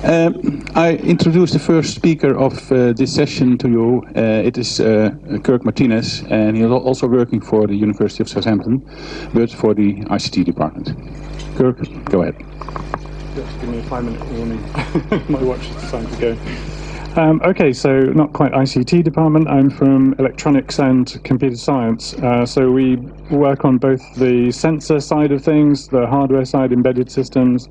I introduce the first speaker of this session to you. It is Kirk Martinez, and he is also working for the University of Southampton, but for the ICT department. Kirk, go ahead. Just give me a 5-minute warning. My watch is time to go. Okay, so not quite ICT department. I'm from electronics and computer science. So we work on both the sensor side of things, the hardware side, embedded systems,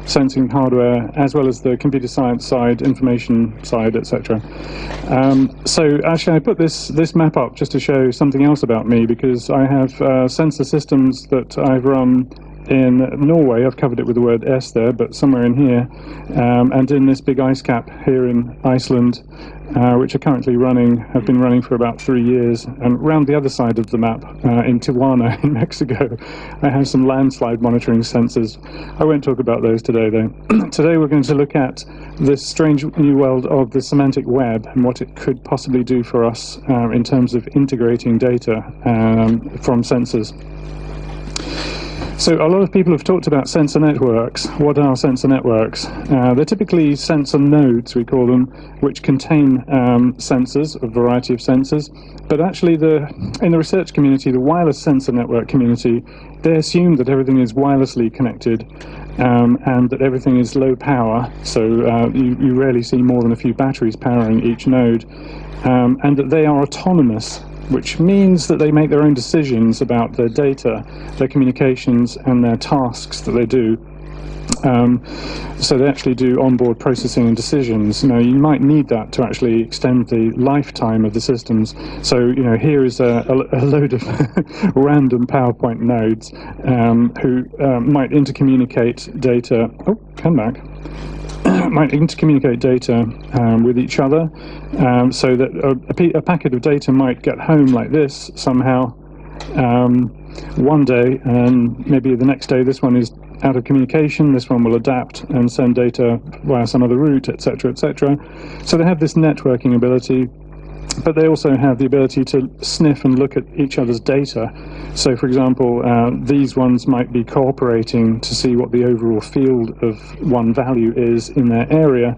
sensing hardware, as well as the computer science side, information side, etc. So actually I put this map up just to show something else about me, because I have sensor systems that I've run in Norway. I've covered it with the word S there, but somewhere in here, and in this big ice cap here in Iceland, which are currently have been running for about 3 years. And around the other side of the map, in Tijuana in Mexico, I have some landslide monitoring sensors. I won't talk about those today though. Today we're going to look at this strange new world of the semantic web and what it could possibly do for us in terms of integrating data from sensors. So a lot of people have talked about sensor networks. What are sensor networks? They're typically sensor nodes, we call them, which contain sensors, a variety of sensors. But actually, in the research community, the wireless sensor network community, they assume that everything is wirelessly connected and that everything is low power. So you rarely see more than a few batteries powering each node, and that they are autonomous, which means that they make their own decisions about their data, their communications, and their tasks that they do. So they actually do onboard processing and decisions. Now, you might need that to actually extend the lifetime of the systems. So, here is a load of random PowerPoint nodes who might intercommunicate data. Oh, come back. Might intercommunicate data with each other, so that a packet of data might get home like this somehow one day, and maybe the next day this one is out of communication, this one will adapt and send data via some other route, etc., etc. So they have this networking ability, but they also have the ability to sniff and look at each other's data. So, for example, these ones might be cooperating to see what the overall field of one value is in their area,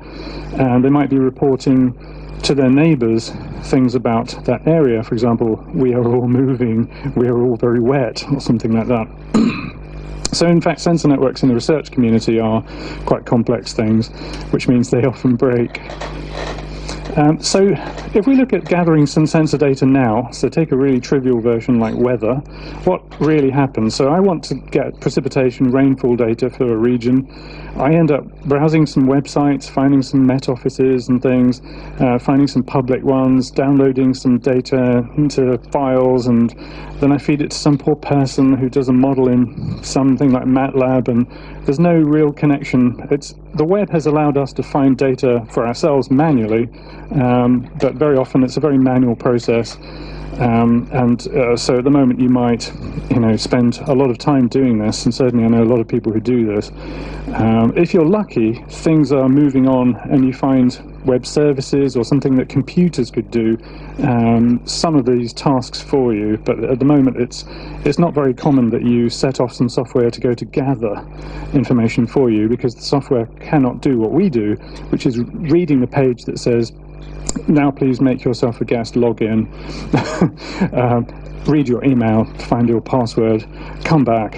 and they might be reporting to their neighbors things about that area. For example, we are all moving, we are all very wet, or something like that. So in fact, sensor networks in the research community are quite complex things, which means they often break. So if we look at gathering some sensor data now, so take a really trivial version like weather, what really happens? So I want to get precipitation, rainfall data for a region. I end up browsing some websites, finding some Met offices and things, finding some public ones, downloading some data into files, and then I feed it to some poor person who does a model in something like MATLAB, and there's no real connection. The web has allowed us to find data for ourselves manually, but very often it's a very manual process. So at the moment you might, spend a lot of time doing this, and certainly I know a lot of people who do this. If you're lucky, things are moving on and you find web services or something that computers could do some of these tasks for you, but at the moment it's not very common that you set off some software to go to gather information for you, because the software cannot do what we do, which is reading the page that says, now please make yourself a guest, log in, read your email, find your password, come back,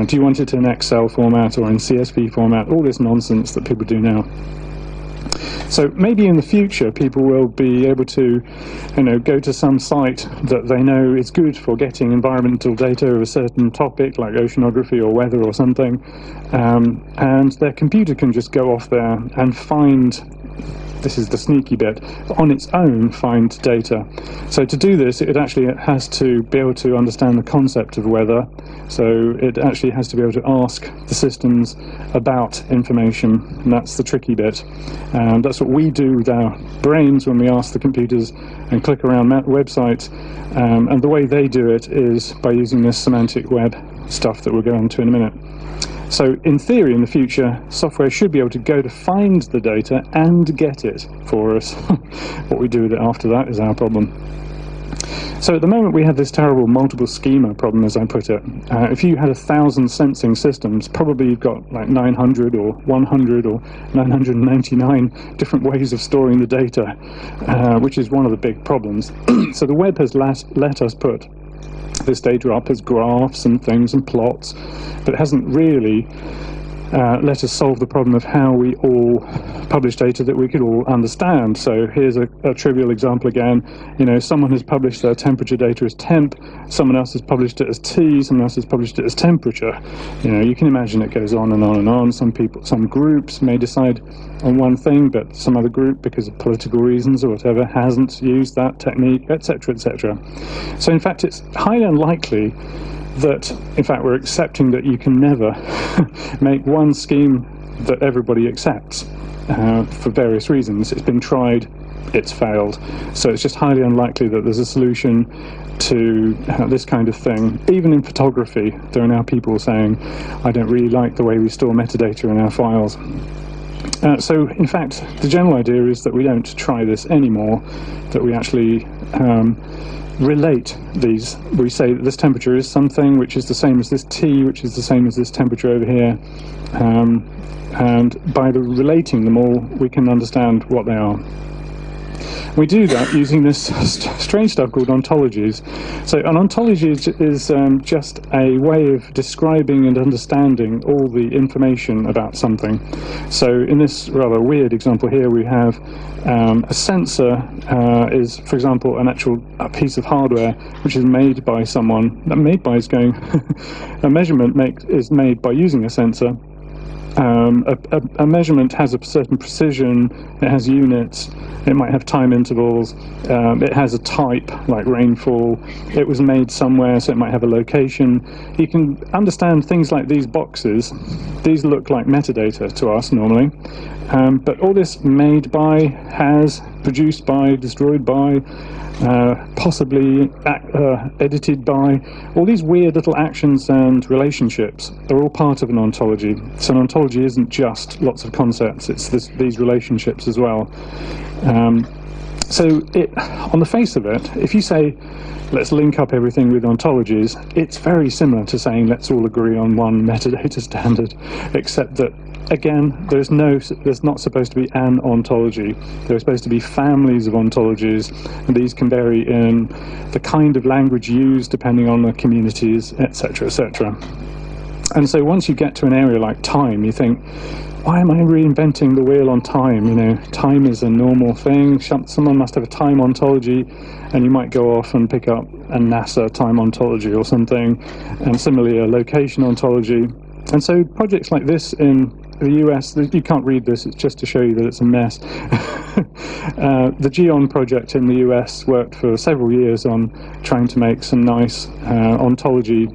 do you want it in Excel format or in CSV format, all this nonsense that people do now. So maybe in the future people will be able to go to some site that they know is good for getting environmental data of a certain topic like oceanography or weather or something, and their computer can just go off there and find, this is the sneaky bit, on its own find data. So to do this, it actually has to be able to understand the concept of weather. So it actually has to be able to ask the systems about information, and that's the tricky bit. That's what we do with our brains when we ask the computers and click around websites, and the way they do it is by using this semantic web stuff that we'll go into in a minute. So in theory, in the future, software should be able to go to find the data and get it for us. What we do with it after that is our problem. So at the moment we have this terrible multiple schema problem, as I put it. If you had 1,000 sensing systems, probably you've got like 900 or 100 or 999 different ways of storing the data, which is one of the big problems. So the web has let us put this data up as graphs and things and plots, but it hasn't really let us solve the problem of how we all publish data that we could all understand. So here's a trivial example again. You know, someone has published their temperature data as temp, someone else has published it as T, someone else has published it as temperature. You know, you can imagine it goes on and on and on. Some people, some groups may decide on one thing, but some other group, because of political reasons or whatever, hasn't used that technique, etc., etc. So in fact, it's highly unlikely that, in fact, we're accepting that you can never make one scheme that everybody accepts for various reasons. It's been tried, it's failed. So it's just highly unlikely that there's a solution to this kind of thing. Even in photography, there are now people saying, I don't really like the way we store metadata in our files. So, in fact, the general idea is that we don't try this anymore, that we actually relate these. We say that this temperature is something which is the same as this T, which is the same as this temperature over here, and by relating them all, we can understand what they are. We do that using this strange stuff called ontologies. So an ontology is just a way of describing and understanding all the information about something. So in this rather weird example here, we have a sensor is, for example, a piece of hardware which is made by someone. That made by is going a measurement is made by using a sensor. A measurement has a certain precision, it has units, it might have time intervals, it has a type, like rainfall, it was made somewhere, so it might have a location. You can understand things like these boxes. These look like metadata to us normally, but all this made by, has, produced by, destroyed by, possibly edited by, all these weird little actions and relationships are all part of an ontology. So an ontology isn't just lots of concepts, it's these relationships as well. So on the face of it, if you say let's link up everything with ontologies, it's very similar to saying let's all agree on one metadata standard, except that again, there's not supposed to be an ontology. There are supposed to be families of ontologies, and these can vary in the kind of language used depending on the communities, etc., etc. And so once you get to an area like time, you think, why am I reinventing the wheel on time? You know, time is a normal thing. Someone must have a time ontology, and you might go off and pick up a NASA time ontology or something, and similarly a location ontology. And so projects like this in the US, you can't read this, it's just to show you that it's a mess. The GEON project in the US worked for several years on trying to make some nice ontology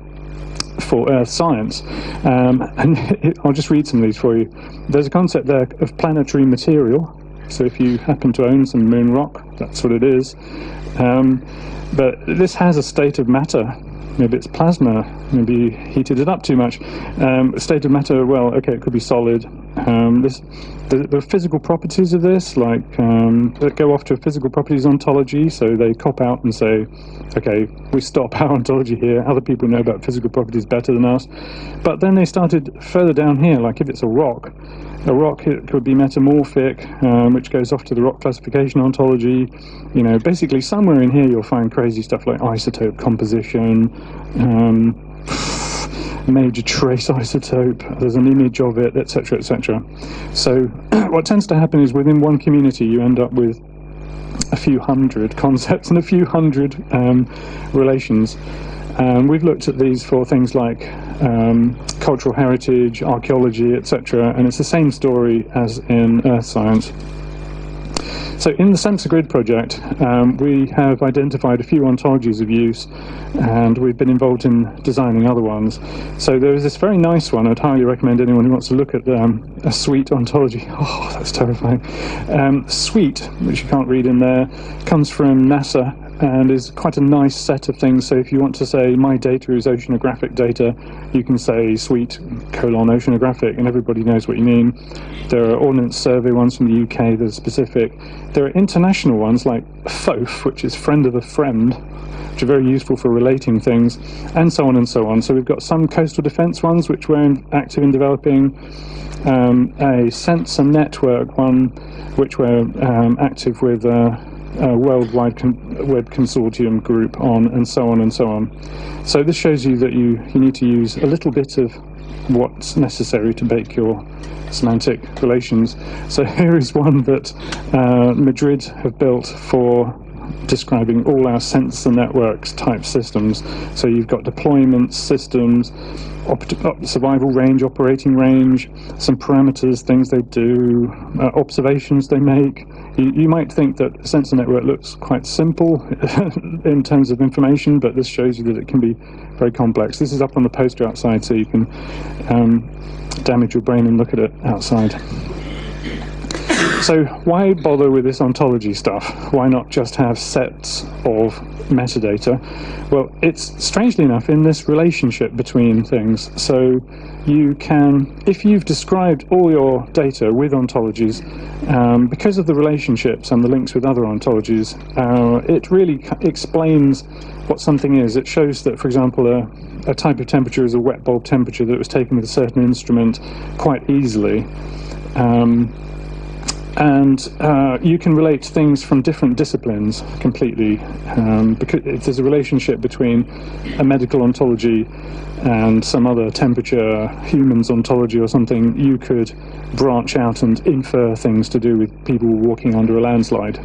for earth science, and I'll just read some of these for you. There's a concept there of planetary material, so if you happen to own some moon rock, that's what it is. But this has a state of matter. Maybe it's plasma, maybe you heated it up too much. State of matter, well, okay, it could be solid. The physical properties of this, like, that go off to a physical properties ontology, so they cop out and say, okay, we stop our ontology here, other people know about physical properties better than us. But then they started further down here, like if it's a rock, it could be metamorphic, which goes off to the rock classification ontology. You know, basically somewhere in here you'll find crazy stuff like isotope composition, major trace isotope, there's an image of it, etc., etc. So what tends to happen is within one community you end up with a few hundred concepts and a few hundred relations. We've looked at these for things like cultural heritage, archaeology, etc., and it's the same story as in earth science. So in the sensor grid project, we have identified a few ontologies of use, and we've been involved in designing other ones. So there is this very nice one. I'd highly recommend anyone who wants to look at a suite ontology. Oh, that's terrifying. Suite, which you can't read in there, comes from NASA, and is quite a nice set of things. So if you want to say my data is oceanographic data, you can say suite : oceanographic, and everybody knows what you mean. There are Ordnance Survey ones from the UK that are specific. There are international ones like FOF, which is friend of a friend, which are very useful for relating things, and so on and so on. So we've got some coastal defence ones which we're active in developing, a sensor network one which we're active with a worldwide web consortium group on, and so on and so on. So this shows you that you need to use a little bit of what's necessary to bake your semantic relations. So here is one that Madrid have built for describing all our sensor networks type systems. So you've got deployment systems, survival range, operating range, some parameters, things they do, observations they make. You might think that a sensor network looks quite simple in terms of information, but this shows you that it can be very complex. This is up on the poster outside, so you can damage your brain and look at it outside. So why bother with this ontology stuff? Why not just have sets of metadata? Well, it's strangely enough in this relationship between things. So you can, if you've described all your data with ontologies, because of the relationships and the links with other ontologies, it really explains what something is. It shows that, for example, a type of temperature is a wet bulb temperature that was taken with a certain instrument quite easily. And you can relate things from different disciplines completely, because if there's a relationship between a medical ontology and some other temperature, humans ontology or something, you could branch out and infer things to do with people walking under a landslide,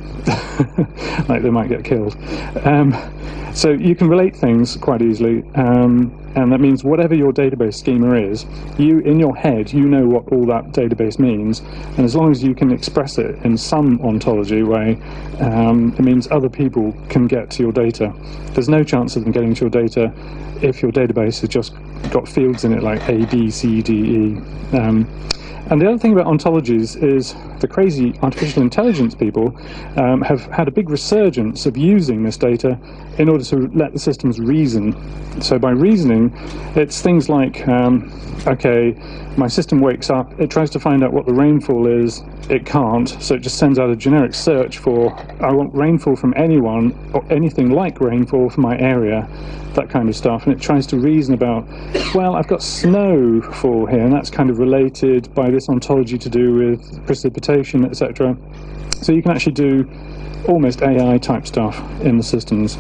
like they might get killed. So you can relate things quite easily, and that means whatever your database schema is, you, in your head, you know what all that database means, and as long as you can express it in some ontology way, it means other people can get to your data. There's no chance of them getting to your data if your database has just got fields in it like A, B, C, D, E. And the other thing about ontologies is the crazy artificial intelligence people have had a big resurgence of using this data in order to let the systems reason. So by reasoning, it's things like, okay, my system wakes up, it tries to find out what the rainfall is, it can't, so it just sends out a generic search for, I want rainfall from anyone, or anything like rainfall for my area, that kind of stuff, and it tries to reason about, well, I've got snowfall here, and that's kind of related by this ontology to do with precipitation, etc. So you can actually do almost AI type stuff in the systems.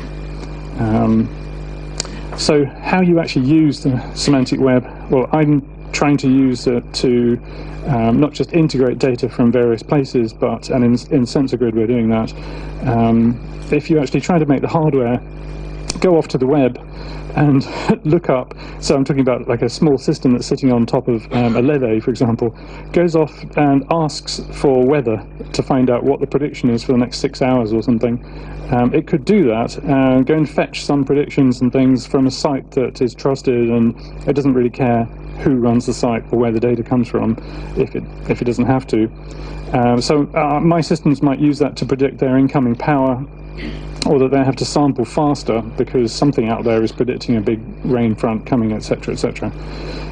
So how you actually use the semantic web, well, I'm trying to use it to not just integrate data from various places, but, and in Sensor Grid we're doing that, if you actually try to make the hardware go off to the web and look up, so I'm talking about like a small system that's sitting on top of a levee, for example, goes off and asks for weather to find out what the prediction is for the next 6 hours or something. It could do that and go and fetch some predictions and things from a site that is trusted, and it doesn't really care who runs the site or where the data comes from if it doesn't have to. So my systems might use that to predict their incoming power, or that they have to sample faster because something out there is predicting a big rain front coming, etc., etc.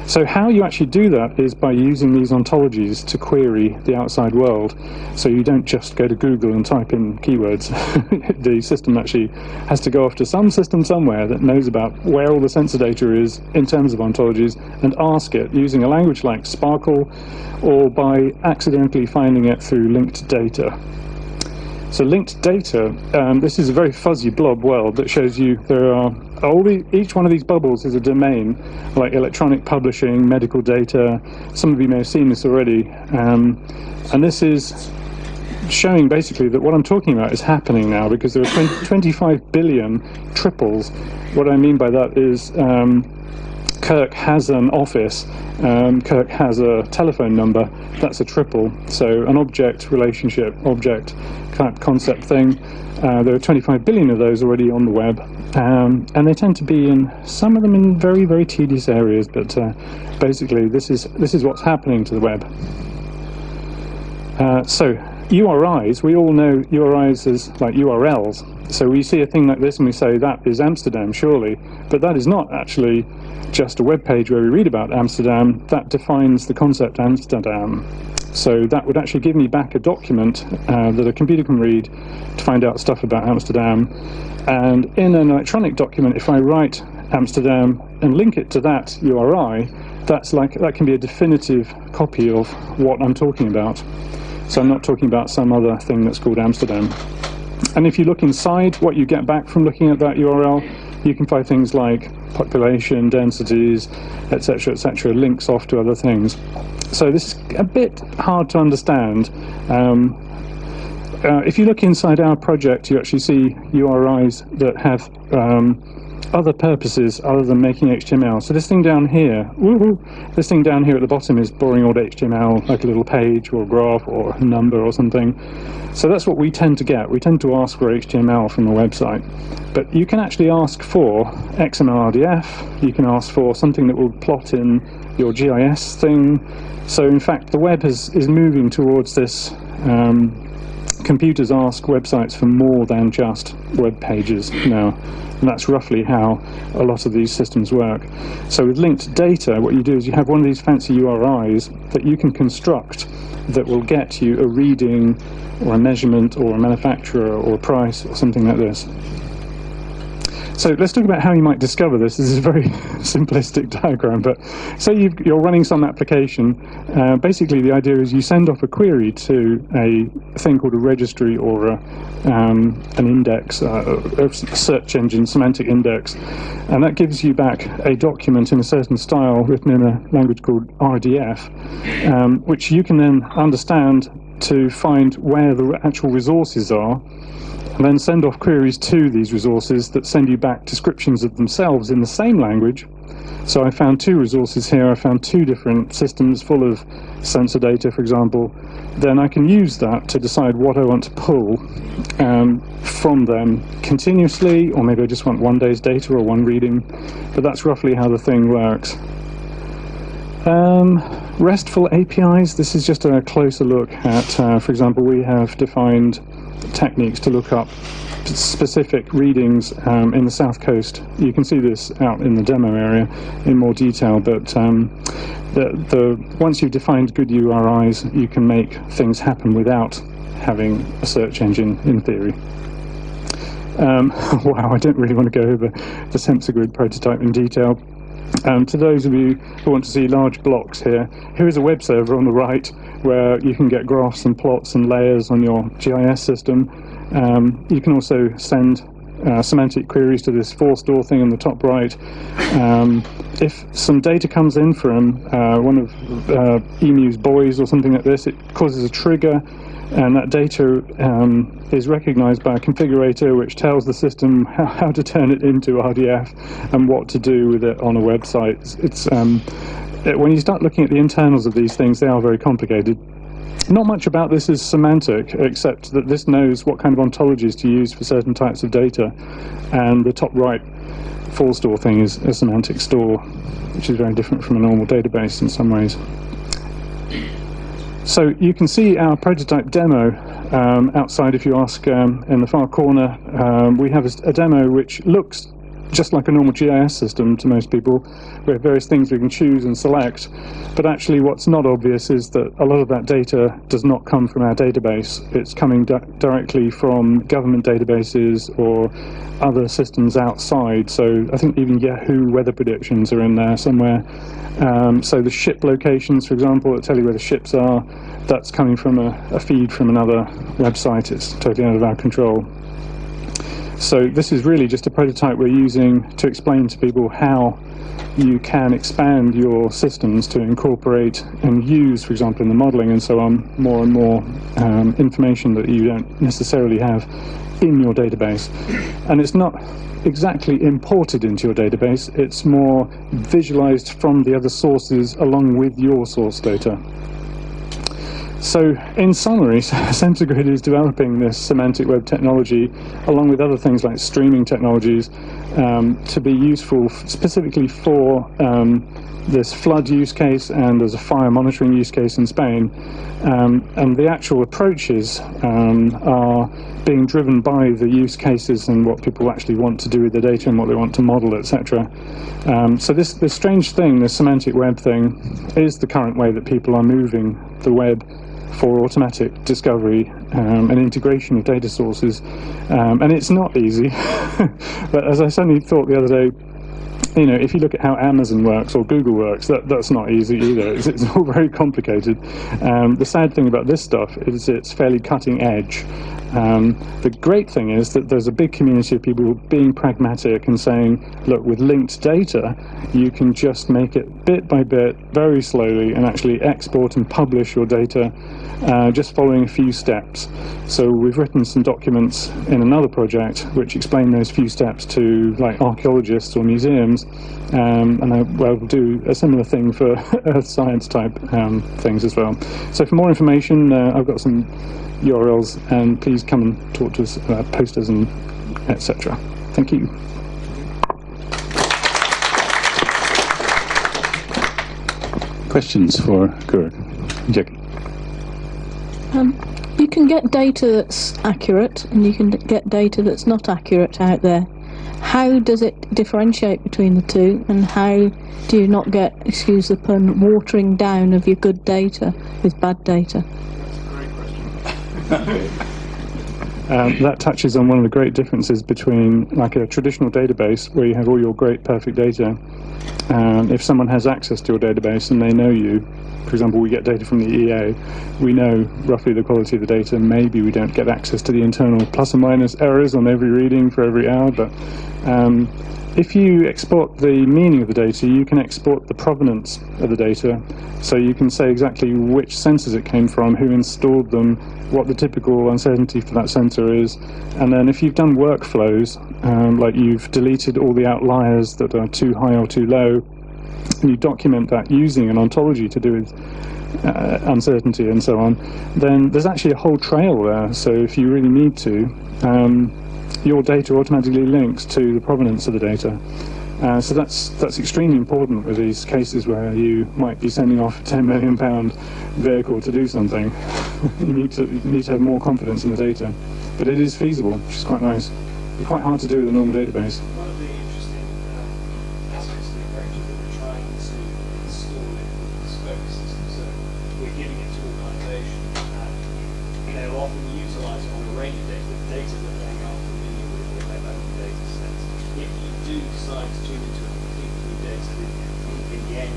So how you actually do that is by using these ontologies to query the outside world. So you don't just go to Google and type in keywords. The system actually has to go off to some system somewhere that knows about where all the sensor data is in terms of ontologies, and ask it using a language like Sparkle, or by accidentally finding it through linked data. So linked data, this is a very fuzzy blob world that shows you there are, each one of these bubbles is a domain, like electronic publishing, medical data. Some of you may have seen this already. And this is showing basically that what I'm talking about is happening now, because there are 25 billion triples. What I mean by that is Kirk has an office, Kirk has a telephone number, that's a triple. So an object, relationship, object, concept thing. There are 25 billion of those already on the web, and they tend to be in, some of them in very, very tedious areas, but basically this is what's happening to the web. So URIs, we all know URIs as like URLs. So we see a thing like this and we say that is Amsterdam, surely, but that is not actually just a web page where we read about Amsterdam. That defines the concept Amsterdam. So that would actually give me back a document that a computer can read to find out stuff about Amsterdam. And in an electronic document, if I write Amsterdam and link it to that URI, that can be a definitive copy of what I'm talking about. So I'm not talking about some other thing that's called Amsterdam. And if you look inside what you get back from looking at that URL, you can find things like population, densities, etc., etc., links off to other things. So this is a bit hard to understand. If you look inside our project, you actually see URIs that have other purposes other than making HTML. So this thing down here, this thing down here at the bottom is boring old HTML, like a little page or a graph or a number or something. So that's what we tend to get. We tend to ask for HTML from a website. But you can actually ask for XML RDF, you can ask for something that will plot in your GIS thing. So in fact, the web is moving towards this. Computers ask websites for more than just web pages now. And that's roughly how a lot of these systems work. So with linked data, what you do is you have one of these fancy URIs that you can construct that will get you a reading or a measurement or a manufacturer or a price or something like this. So let's talk about how you might discover this. This is a very simplistic diagram, but say you're running some application. Basically, the idea is you send off a query to a thing called a registry or an index, a search engine, semantic index, and that gives you back a document in a certain style written in a language called RDF, which you can then understand to find where the actual resources are, and then send off queries to these resources that send you back descriptions of themselves in the same language. So I found two resources here. I found two different systems full of sensor data, for example. Then I can use that to decide what I want to pull from them continuously, or maybe I just want one day's data or one reading. But that's roughly how the thing works. RESTful APIs, this is just a closer look at, for example, we have defined techniques to look up specific readings in the south coast. You can see this out in the demo area in more detail, but once you've defined good URIs, you can make things happen without having a search engine, in theory. Wow, I don't really want to go over the sensor grid prototype in detail. To those of you who want to see large blocks here is a web server on the right where you can get graphs and plots and layers on your GIS system. You can also send semantic queries to this for-store thing on the top right. If some data comes in from one of Emu's boys or something like this, it causes a trigger, and that data is recognized by a configurator which tells the system how to turn it into RDF and what to do with it on a website. When you start looking at the internals of these things, they are very complicated. Not much about this is semantic, except that this knows what kind of ontologies to use for certain types of data, and the top right for-store thing is a semantic store, which is very different from a normal database in some ways. So you can see our prototype demo outside. If you ask in the far corner, we have a demo which looks just like a normal GIS system to most people. We have various things we can choose and select, but actually what's not obvious is that a lot of that data does not come from our database. It's coming directly from government databases or other systems outside. So I think even Yahoo weather predictions are in there somewhere. So the ship locations, for example, that tell you where the ships are, that's coming from a feed from another website. It's totally out of our control. So this is really just a prototype we're using to explain to people how you can expand your systems to incorporate and use, for example, in the modeling and so on, more and more information that you don't necessarily have in your database. And it's not exactly imported into your database, it's more visualized from the other sources along with your source data. So, in summary, SensorGrid is developing this semantic web technology along with other things like streaming technologies to be useful specifically for this flood use case, and there's a fire monitoring use case in Spain. And the actual approaches are being driven by the use cases and what people actually want to do with the data and what they want to model, etc. So this strange thing, this semantic web thing, is the current way that people are moving the web for automatic discovery and integration of data sources. And it's not easy. But as I suddenly thought the other day, you know, if you look at how Amazon works or Google works, that's not easy either. It's all very complicated. The sad thing about this stuff is it's fairly cutting edge. The great thing is that there's a big community of people being pragmatic and saying, look, with linked data, you can just make it bit by bit, very slowly, and actually export and publish your data just following a few steps. So we've written some documents in another project which explain those few steps to like archaeologists or museums, and we'll do a similar thing for earth science type things as well. So for more information, I've got some URLs, and please come and talk to us about posters and etc. Thank you. Questions for Kirk? Jackie? You can get data that's accurate, and you can get data that's not accurate out there. How does it differentiate between the two, and how do you not get, excuse the pun, watering down of your good data with bad data? That touches on one of the great differences between like a traditional database where you have all your great perfect data. If someone has access to your database and they know you, for example, we get data from the EA, we know roughly the quality of the data. Maybe we don't get access to the internal plus or minus errors on every reading for every hour, but if you export the meaning of the data, you can export the provenance of the data. So you can say exactly which sensors it came from, who installed them, what the typical uncertainty for that sensor is. And then if you've done workflows, like you've deleted all the outliers that are too high or too low, and you document that using an ontology to do with uncertainty and so on, then there's actually a whole trail there. So if you really need to, your data automatically links to the provenance of the data. So that's extremely important with these cases where you might be sending off a £10 million vehicle to do something. you need to have more confidence in the data. But it is feasible, which is quite nice. It's quite hard to do with a normal database. One of the interesting aspects of the approach is that we're trying to install it with bespoke systems. So we're giving it to organisations, and they'll often utilise it on a range of data that they are familiar with in their own data sets. If you do decide to tune into a completely new data, in the end,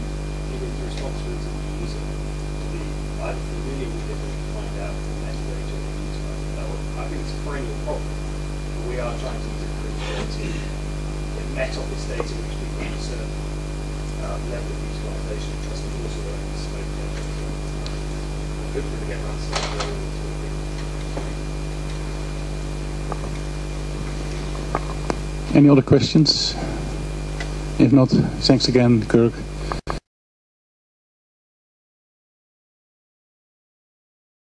it is the responsibility of the user to be either familiar with it or to find out the metadata and utilise it. I think it's a perennial problem. We are trying to use it for integrating Met Office data, which we need a certain level of utilisation and trust, and also our bespoke data. Hopefully we get around to Any other questions? If not, thanks again, Kirk.